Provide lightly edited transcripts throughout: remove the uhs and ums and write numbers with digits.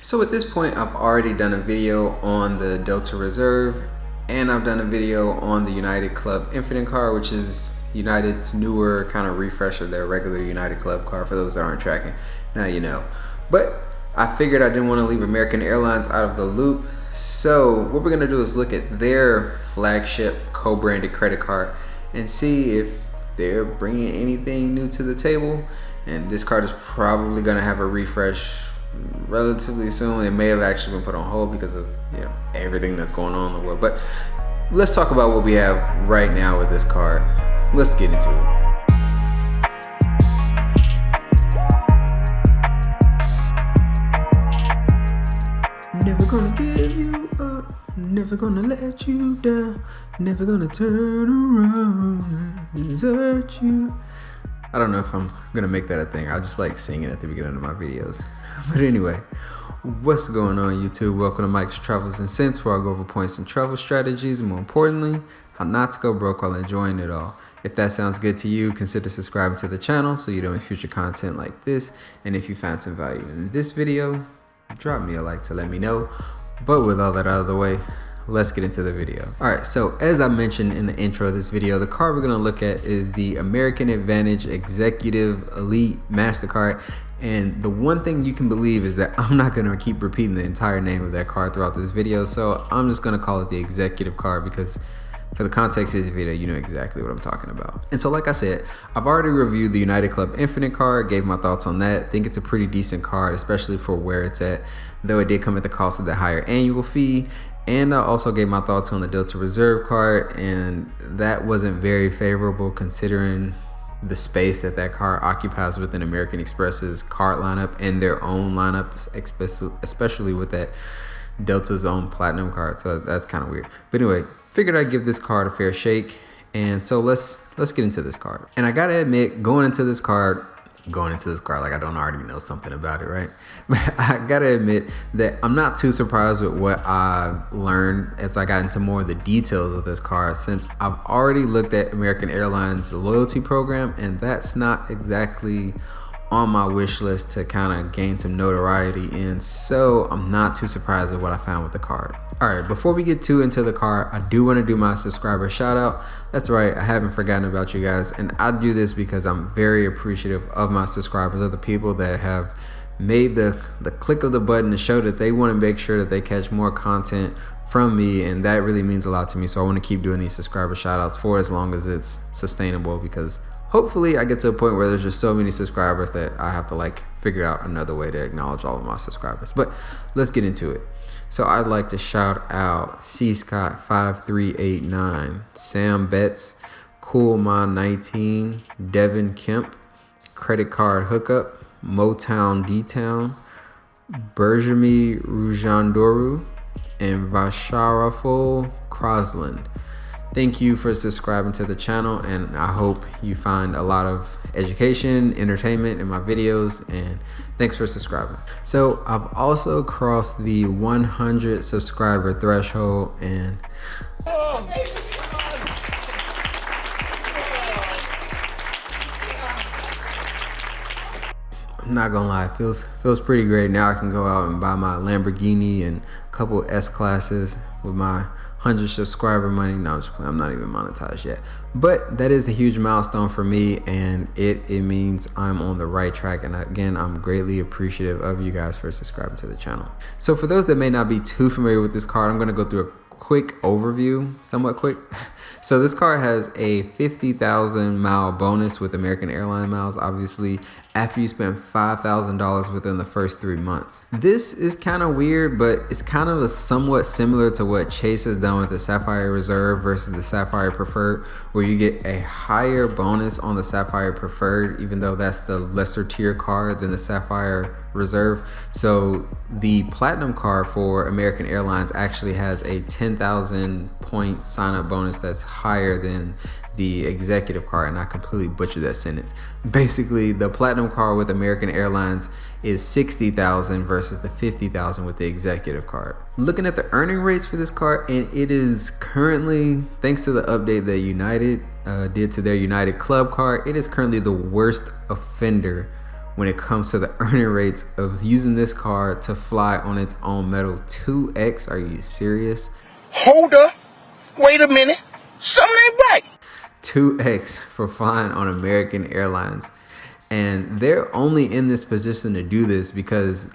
So at this point, I've already done a video on the Delta Reserve, and I've done a video on the United Club Infinite card, which is United's newer kind of refresh of their regular United Club card. For those that aren't tracking, now you know. But I figured I didn't want to leave American Airlines out of the loop. So what we're gonna do is look at their flagship co-branded credit card and see if they're bringing anything new to the table. And this card is probably gonna have a refresh relatively soon. It may have actually been put on hold because of everything that's going on in the world. But let's talk about what we have right now with this card. Let's get into it. Never gonna give you up, never gonna let you down, never gonna turn around and desert you. I don't know if I'm gonna make that a thing. I just like singing at the beginning of my videos. But anyway, what's going on YouTube? Welcome to Mike's Travels and Cents, where I go over points and travel strategies, and more importantly, how not to go broke while enjoying it all. If that sounds good to you, consider subscribing to the channel so you don't miss future content like this. And if you found some value in this video, drop me a like to let me know. But with all that out of the way, let's get into the video. Alright, so as I mentioned in the intro of this video, the card we're going to look at is the American Airlines Executive Elite MasterCard. And the one thing you can believe is that I'm not going to keep repeating the entire name of that card throughout this video. So I'm just going to call it the Executive card because for the context of this video, you know exactly what I'm talking about. And so like I said, I've already reviewed the United Club Infinite card, gave my thoughts on that. I think it's a pretty decent card, especially for where it's at, though it did come at the cost of the higher annual fee. And I also gave my thoughts on the Delta Reserve card, and that wasn't very favorable considering the space that that card occupies within American Express's card lineup and their own lineups, especially with that Delta's own platinum card. So that's kind of weird. But anyway, figured I'd give this card a fair shake. And so let's get into this card. And I gotta admit, going into this card like I don't already know something about it, right? But I gotta admit that I'm not too surprised with what I learned as I got into more of the details of this card, since I've already looked at American Airlines loyalty program, and that's not exactly on my wish list to kind of gain some notoriety in. So I'm not too surprised at what I found with the card. All right, before we get too into the card, I do want to do my subscriber shout out. That's right, I haven't forgotten about you guys, and I do this because I'm very appreciative of my subscribers, of the people that have made the click of the button to show that they want to make sure that they catch more content from me, and that really means a lot to me. So I want to keep doing these subscriber shout outs for as long as it's sustainable, because hopefully I get to a point where there's just so many subscribers that I have to figure out another way to acknowledge all of my subscribers. But let's get into it. So I'd like to shout out C Scott 5389, Sam Betts, Coolmon19, Devin Kemp, Credit Card Hookup, Motown D-Town, Berjami Rujandoru, and Vasharaful Crosland. Thank you for subscribing to the channel, and I hope you find a lot of education, entertainment in my videos, and thanks for subscribing. So I've also crossed the 100 subscriber threshold, and I'm not gonna lie, it feels pretty great. Now I can go out and buy my Lamborghini and a couple S-classes with my 100 subscriber money. No, I'm just playing. I'm not even monetized yet. But that is a huge milestone for me, and it means I'm on the right track. And again, I'm greatly appreciative of you guys for subscribing to the channel. So for those that may not be too familiar with this card, I'm gonna go through a quick overview, somewhat quick. So this card has a 50,000 mile bonus with American Airlines miles, obviously, after you spend $5,000 within the first 3 months. This is kind of weird, but it's kind of somewhat similar to what Chase has done with the Sapphire Reserve versus the Sapphire Preferred, where you get a higher bonus on the Sapphire Preferred, even though that's the lesser tier card than the Sapphire Reserve. So the Platinum card for American Airlines actually has a 10,000 point sign up bonus that's higher than the Executive card, and I completely butchered that sentence. Basically, the Platinum card with American Airlines is 60,000 versus the 50,000 with the Executive card. Looking at the earning rates for this card, and it is currently, thanks to the update that United did to their United Club card, it is currently the worst offender when it comes to the earning rates of using this card to fly on its own metal. 2x, are you serious? Hold up, wait a minute, something ain't right. 2x for flying on American Airlines. And they're only in this position to do this because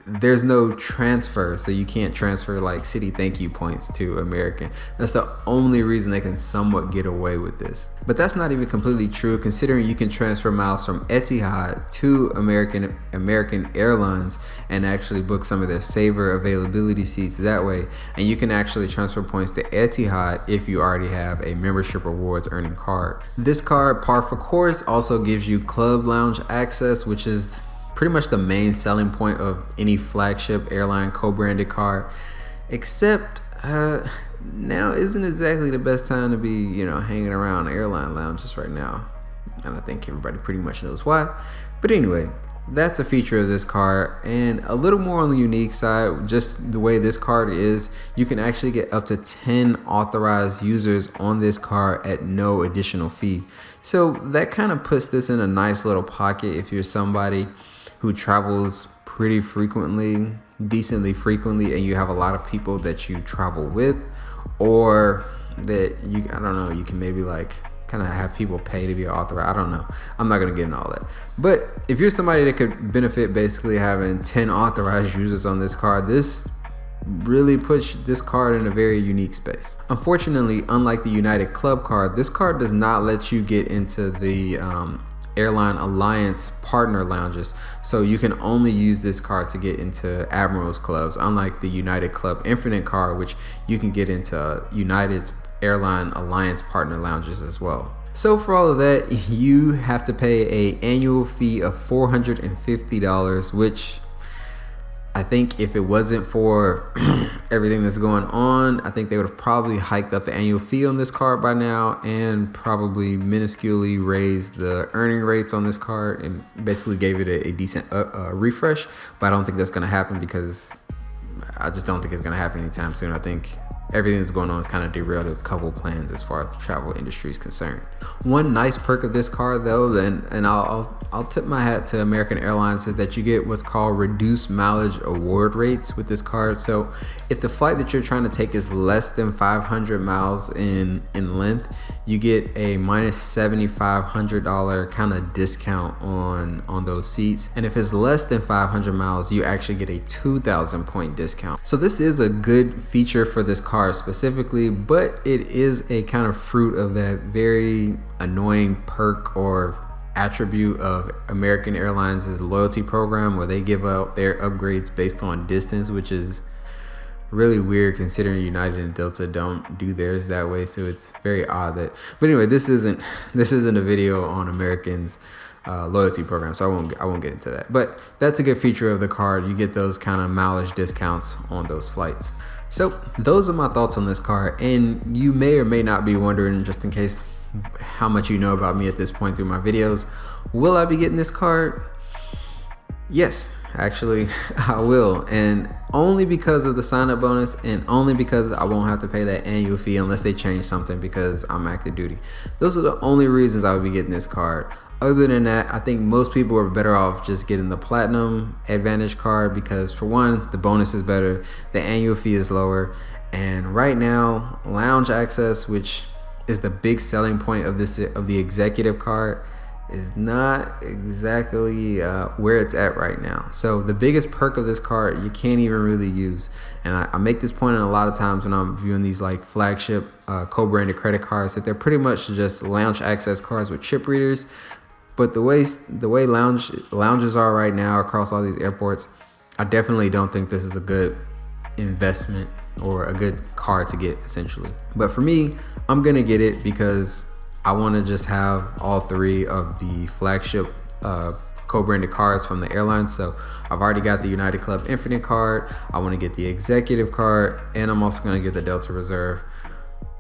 there's no transfer, so you can't transfer like Citi thank you points to American. That's the only reason they can somewhat get away with this. But that's not even completely true, considering you can transfer miles from Etihad to American Airlines and actually book some of their saver availability seats that way. And you can actually transfer points to Etihad if you already have a membership rewards earning card. This card, par for course, also gives you club lounge access, which is pretty much the main selling point of any flagship airline co-branded card, except now isn't exactly the best time to be, hanging around airline lounges right now. And I think everybody pretty much knows why. But anyway, that's a feature of this card. And a little more on the unique side, just the way this card is, you can actually get up to 10 authorized users on this card at no additional fee. So that kind of puts this in a nice little pocket if you're somebody who travels pretty frequently, decently frequently, and you have a lot of people that you travel with, or that you can maybe like kind of have people pay to be authorized. I don't know. I'm not going to get into all that. But if you're somebody that could benefit basically having 10 authorized users on this card, this really puts this card in a very unique space. Unfortunately, unlike the United Club card, this card does not let you get into the Airline Alliance partner lounges, so you can only use this card to get into Admirals clubs, unlike the United Club Infinite card, which you can get into United's Airline Alliance partner lounges as well. So for all of that, you have to pay an annual fee of $450, which I think if it wasn't for everything that's going on, I think they would have probably hiked up the annual fee on this card by now and probably minusculely raised the earning rates on this card and basically gave it a decent refresh. But I don't think that's going to happen because I just don't think it's going to happen anytime soon. I think everything that's going on is kind of derailed a couple plans as far as the travel industry is concerned. One nice perk of this card though, and I'll tip my hat to American Airlines, is that you get what's called reduced mileage award rates with this card. So if the flight that you're trying to take is less than 500 miles in length, you get a minus $7,500 kind of discount on those seats. And if it's less than 500 miles, you actually get a 2,000 point discount. So this is a good feature for this card specifically, but it is a kind of fruit of that very annoying perk or attribute of American Airlines' loyalty program, where they give out their upgrades based on distance, which is really weird considering United and Delta don't do theirs that way. So it's very odd that, but anyway, this isn't a video on American's loyalty program, so I won't get into that. But that's a good feature of the card. You get those kind of mileage discounts on those flights. So those are my thoughts on this card, and you may or may not be wondering, just in case, how much you know about me at this point through my videos. Will I be getting this card? Yes, actually I will, and only because of the sign-up bonus, and only because I won't have to pay that annual fee unless they change something because I'm active duty. Those are the only reasons I would be getting this card. Other than that, I think most people are better off just getting the Platinum AAdvantage card because, for one, the bonus is better, the annual fee is lower, and right now, lounge access, which is the big selling point of the executive card, is not exactly where it's at right now. So the biggest perk of this card you can't even really use, and I make this point in a lot of times when I'm viewing these like flagship co-branded credit cards, that they're pretty much just lounge access cards with chip readers. But the way lounges are right now across all these airports, I definitely don't think this is a good investment or a good card to get, essentially. But for me, I'm gonna get it because I want to just have all three of the flagship co-branded cards from the airlines. So I've already got the United Club Infinite card, I want to get the executive card, and I'm also going to get the Delta Reserve,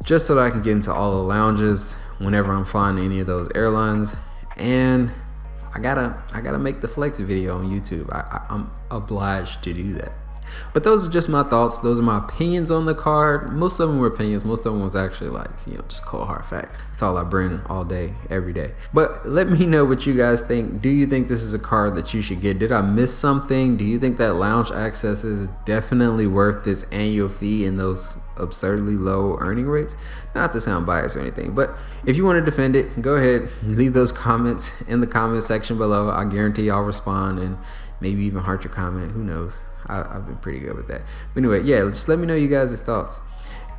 just so that I can get into all the lounges whenever I'm flying any of those airlines. And I gotta make the flex video on YouTube. I'm obliged to do that. But those are just my thoughts. Those are my opinions on the card. Most of them were opinions. Most of them was actually like, just cold hard facts. That's all I bring all day, every day. But let me know what you guys think. Do you think this is a card that you should get? Did I miss something? Do you think that lounge access is definitely worth this annual fee and those absurdly low earning rates? Not to sound biased or anything, but if you want to defend it, go ahead, leave those comments in the comment section below. I guarantee I'll respond and maybe even heart your comment. Who knows? I've been pretty good with that. But anyway, yeah, just let me know you guys' thoughts.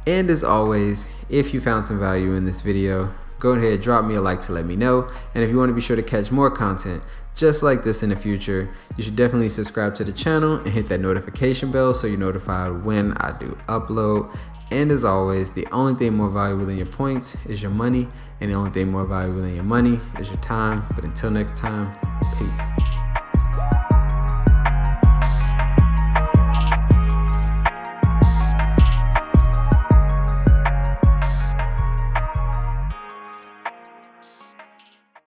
And as always, if you found some value in this video, go ahead, drop me a like to let me know. And if you want to be sure to catch more content just like this in the future, you should definitely subscribe to the channel and hit that notification bell so you're notified when I do upload. And as always, the only thing more valuable than your points is your money, and the only thing more valuable than your money is your time. But until next time, peace.